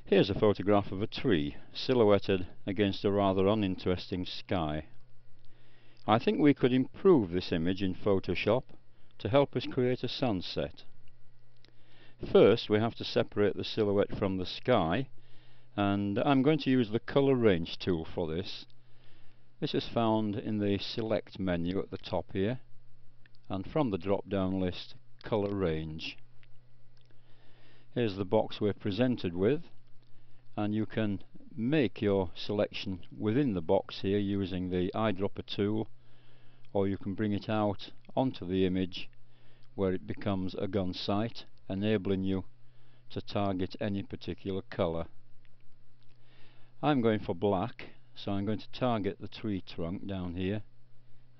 Here's a photograph of a tree silhouetted against a rather uninteresting sky. I think we could improve this image in Photoshop to help us create a sunset. First we have to separate the silhouette from the sky, and I'm going to use the Colour Range tool for this. This is found in the Select menu at the top here, and from the drop down list, Colour Range. Here's the box we're presented with, and you can make your selection within the box here using the eyedropper tool, or you can bring it out onto the image where it becomes a gun sight, enabling you to target any particular colour. I'm going for black, so I'm going to target the tree trunk down here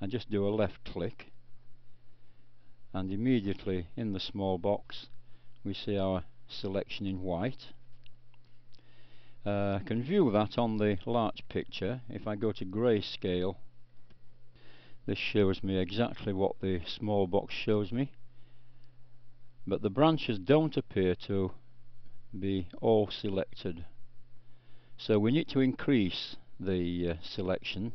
and just do a left click, and immediately in the small box we see our selection in white. I can view that on the large picture. If I go to grayscale, this shows me exactly what the small box shows me, but the branches don't appear to be all selected, so we need to increase the selection.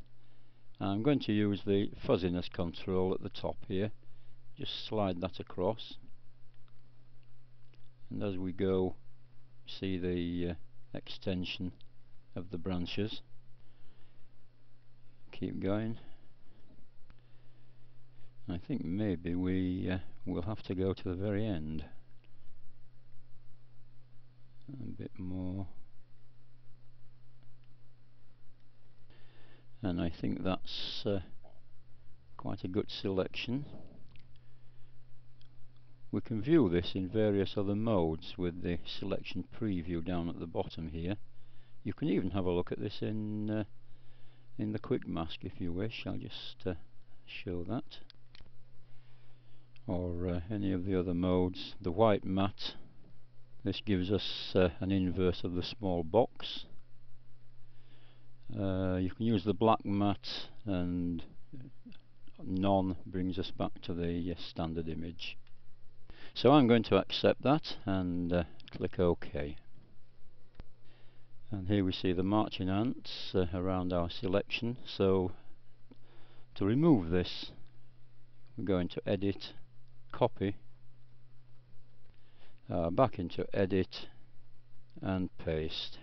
I'm going to use the fuzziness control at the top here, just slide that across, and as we go see the extension of the branches. Keep going. I think maybe we will have to go to the very end. A bit more, and I think that's quite a good selection. We can view this in various other modes with the selection preview down at the bottom here. You can even have a look at this in the quick mask if you wish. I'll just show that, or any of the other modes. The white matte, this gives us an inverse of the small box. You can use the black matte, and none brings us back to the standard image. So I'm going to accept that and click OK. And here we see the marching ants around our selection. So to remove this, we're going to Edit, Copy, back into Edit and Paste.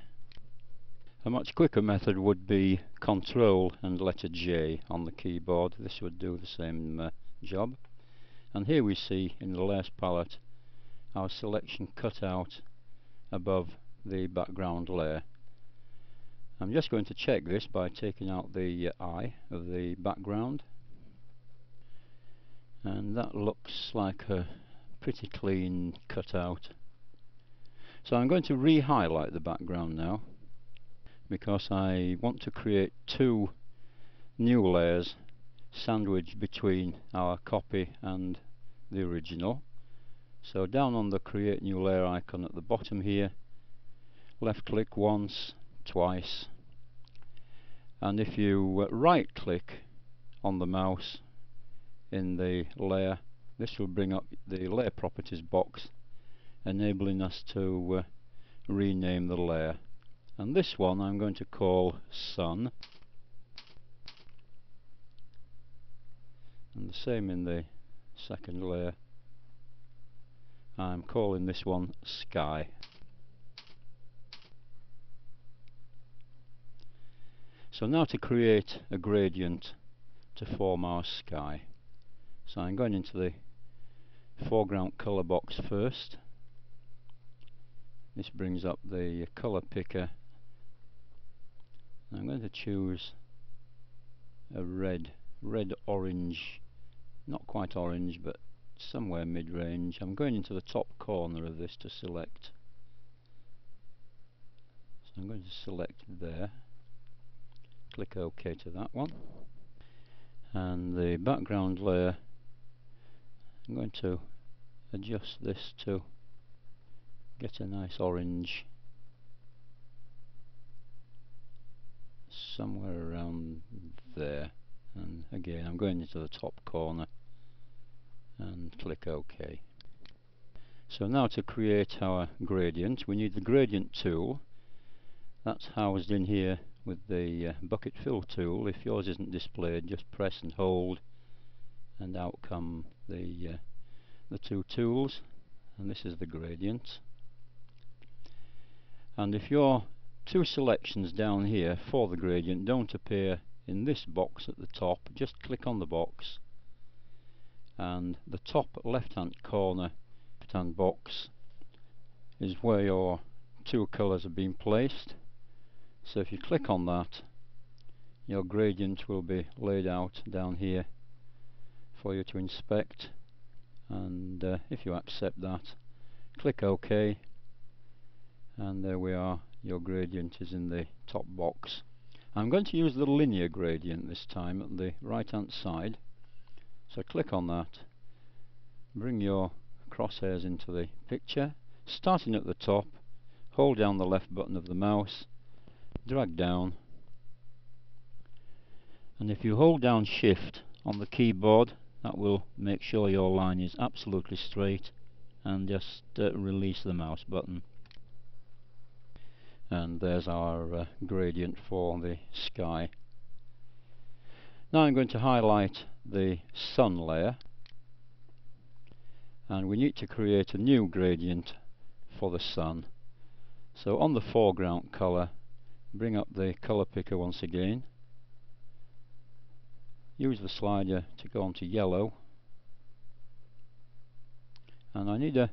A much quicker method would be Control and letter J on the keyboard. This would do the same job. And here we see in the layers palette our selection cut out above the background layer. I'm just going to check this by taking out the eye of the background, and that looks like a pretty clean cutout. So I'm going to re-highlight the background now, because I want to create two new layers sandwiched between our copy and the original. So down on the create new layer icon at the bottom here, left click once, twice, and if you right click on the mouse in the layer, this will bring up the layer properties box, enabling us to rename the layer. And this one I'm going to call Sun, and the same in the second layer. I'm calling this one Sky. So now to create a gradient to form our sky. So I'm going into the foreground colour box first. This brings up the colour picker. I'm going to choose a red orange, not quite orange but somewhere mid-range. I'm going into the top corner of this to select. So I'm going to select there, click OK to that one, and the background layer, I'm going to adjust this to get a nice orange somewhere around there, and again I'm going into the top corner and click OK. So now to create our gradient, we need the gradient tool. That's housed in here with the bucket fill tool. If yours isn't displayed, just press and hold, and out come the two tools, and this is the gradient. And if your two selections down here for the gradient don't appear in this box at the top, just click on the box, and the top left hand corner left hand box is where your two colours have been placed. So if you click on that, your gradient will be laid out down here for you to inspect, and if you accept that, click OK, and there we are, your gradient is in the top box. I'm going to use the linear gradient this time at the right hand side, so click on that, bring your crosshairs into the picture, starting at the top, hold down the left button of the mouse, drag down, and if you hold down Shift on the keyboard, that will make sure your line is absolutely straight, and just release the mouse button. And there's our gradient for the sky. Now I'm going to highlight the sun layer, and we need to create a new gradient for the sun. So on the foreground colour, bring up the colour picker once again, use the slider to go onto yellow, and I need a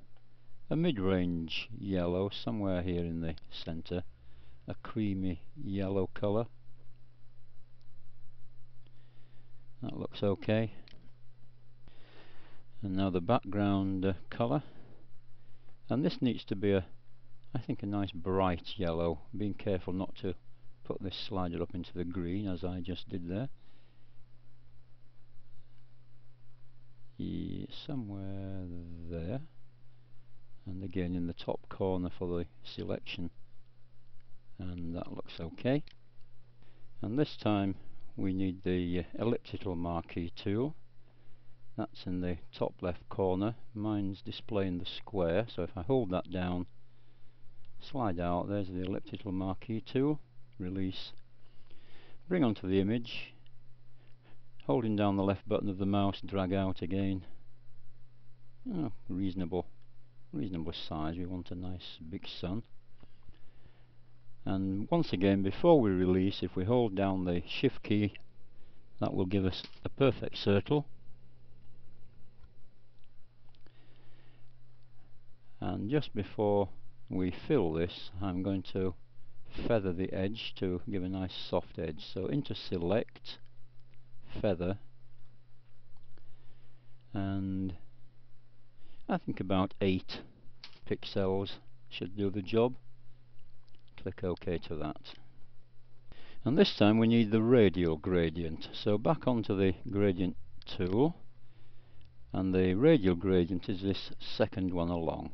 mid-range yellow somewhere here in the centre, a creamy yellow colour. That looks okay. And now the background colour, and this needs to be I think a nice bright yellow, being careful not to put this slider up into the green as I just did there. Yeah, somewhere there, and again in the top corner for the selection, and that looks okay. And this time we need the elliptical marquee tool. That's in the top left corner. Mine's displaying the square, so if I hold that down, slide out, there's the elliptical marquee tool, release, bring onto the image, holding down the left button of the mouse, drag out again. Oh, reasonable size, we want a nice big sun. And once again, before we release, if we hold down the Shift key, that will give us a perfect circle. And just before we fill this, I'm going to feather the edge to give a nice soft edge. So into Select, Feather, and I think about 8 pixels should do the job. Click OK to that. And this time we need the radial gradient. So back onto the gradient tool, and the radial gradient is this second one along.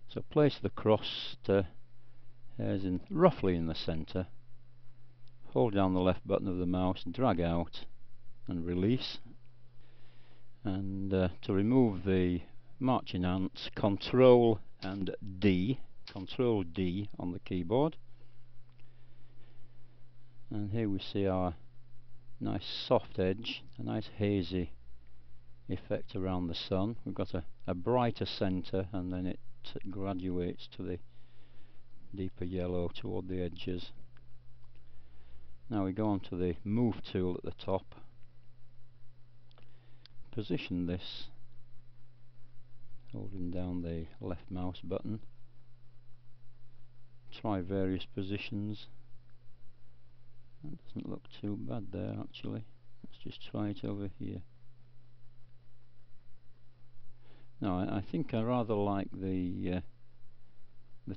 So place the crossed hairs in roughly in the centre, hold down the left button of the mouse, drag out and release, and to remove the marching ants, Control D on the keyboard, and here we see our nice soft edge, a nice hazy effect around the sun. We've got a brighter centre, and then it graduates to the deeper yellow toward the edges. Now we go on to the Move tool at the top, position this, holding down the left mouse button, try various positions. That doesn't look too bad there actually. Let's just try it over here. Now I think I rather like the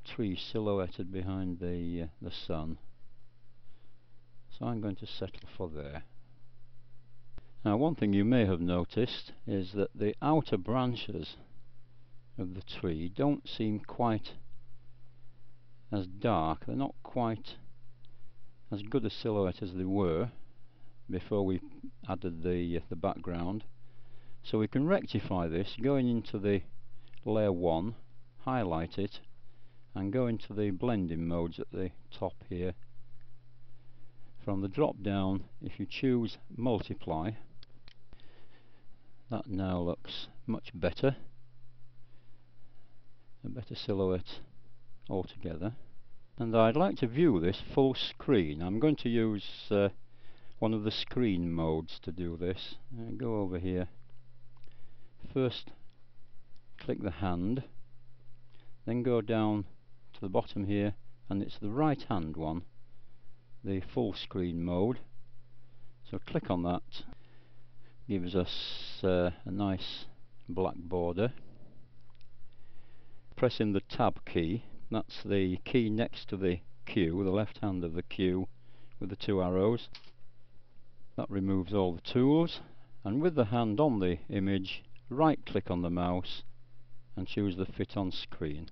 tree silhouetted behind the sun, so I'm going to settle for there. Now one thing you may have noticed is that the outer branches of the tree don't seem quite as dark. They're not quite as good a silhouette as they were before we added the background. So we can rectify this going into the layer 1, highlight it, and go into the blending modes at the top here. From the drop down, if you choose multiply, that now looks much better, a better silhouette altogether. And I'd like to view this full screen. I'm going to use one of the screen modes to do this. Go over here, first click the hand, then go down to the bottom here, and it's the right hand one, the full screen mode. So click on that, gives us a nice black border. Pressing the tab key, that's the key next to the Q, the left hand of the Q with the two arrows. That removes all the tools, and with the hand on the image, right click on the mouse and choose the fit on screen.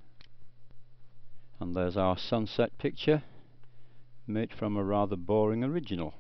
And there's our sunset picture, made from a rather boring original.